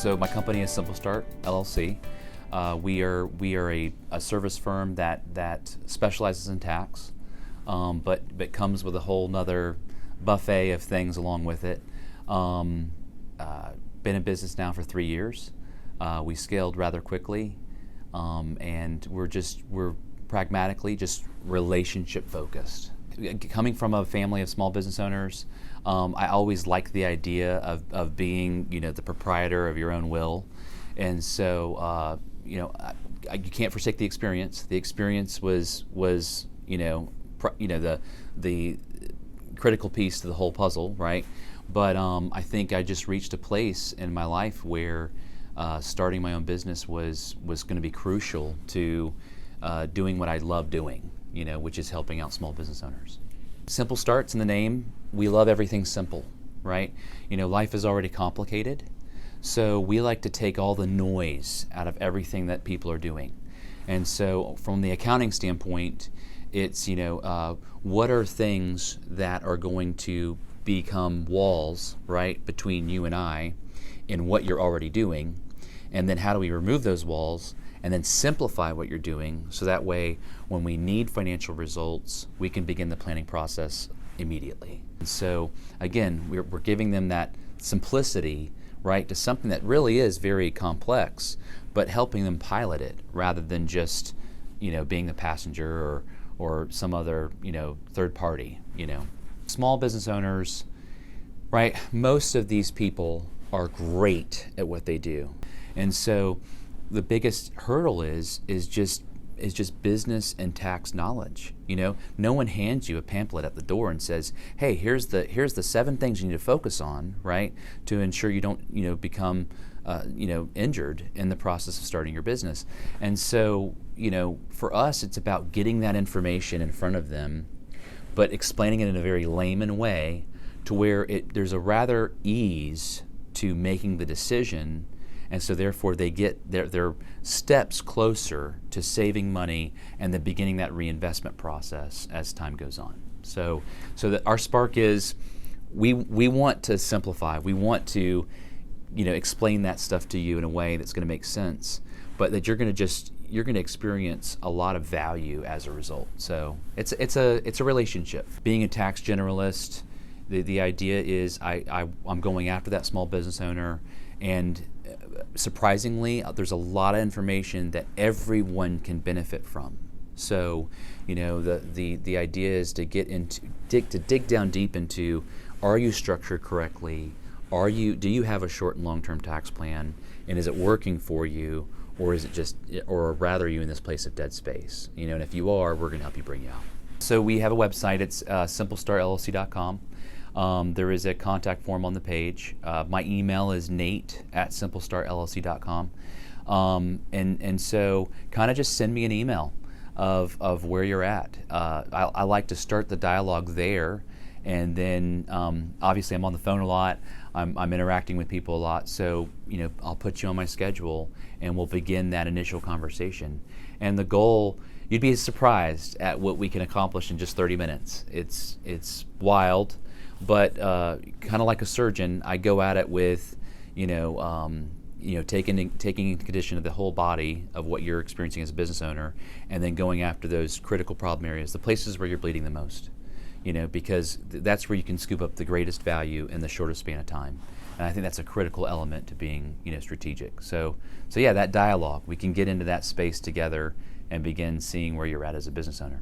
So my company is Simple Start, LLC. We are a service firm that specializes in tax, but comes with a whole nother buffet of things along with it. Been in business now for 3 years. We scaled rather quickly, and we're pragmatically just relationship focused. Coming from a family of small business owners, I always liked the idea of being, the proprietor of your own will, and so you can't forsake the experience. The experience was the critical piece to the whole puzzle, right? But I think I just reached a place in my life where starting my own business was going to be crucial to doing what I love doing, which is helping out small business owners. Simple starts in the name. We love everything simple, right? Life is already complicated, so we like to take all the noise out of everything that people are doing. And so from the accounting standpoint, it's, what are things that are going to become walls, right, between you and I in what you're already doing, and then how do we remove those walls and then simplify what you're doing so that way when we need financial results, we can begin the planning process immediately. And so again, we're giving them that simplicity, right, to something that really is very complex, but helping them pilot it rather than just, being the passenger or some other, third party, Small business owners, right, most of these people are great at what they do. And so the biggest hurdle is just business and tax knowledge. No one hands you a pamphlet at the door and says, "Hey, here's the 7 things you need to focus on, right, to ensure you don't become injured in the process of starting your business." And so for us, it's about getting that information in front of them, but explaining it in a very layman way to where there's a rather ease to making the decision. And so therefore they get their steps closer to saving money and then beginning that reinvestment process as time goes on. So that our spark is we want to simplify. We want to explain that stuff to you in a way that's going to make sense, but that you're going to experience a lot of value as a result. So it's a relationship. Being a tax generalist, the idea is I'm going after that small business owner, and surprisingly, there's a lot of information that everyone can benefit from. So, the idea is to dig down deep into: are you structured correctly? Do you have a short and long-term tax plan, and is it working for you, or is it or rather, are you in this place of dead space? And if you are, we're going to help you bring you out. So we have a website. It's simplestartllc.com. There is a contact form on the page. My email is nate@simplestartllc.com. And so kind of just send me an email of where you're at. I like to start the dialogue there, and then obviously I'm on the phone a lot. I'm interacting with people a lot, so I'll put you on my schedule and we'll begin that initial conversation. And the goal, you'd be surprised at what we can accomplish in just 30 minutes. It's wild. But kind of like a surgeon, I go at it with, taking into condition of the whole body of what you're experiencing as a business owner, and then going after those critical problem areas, the places where you're bleeding the most, because that's where you can scoop up the greatest value in the shortest span of time. And I think that's a critical element to being, strategic. So yeah, that dialogue, we can get into that space together and begin seeing where you're at as a business owner.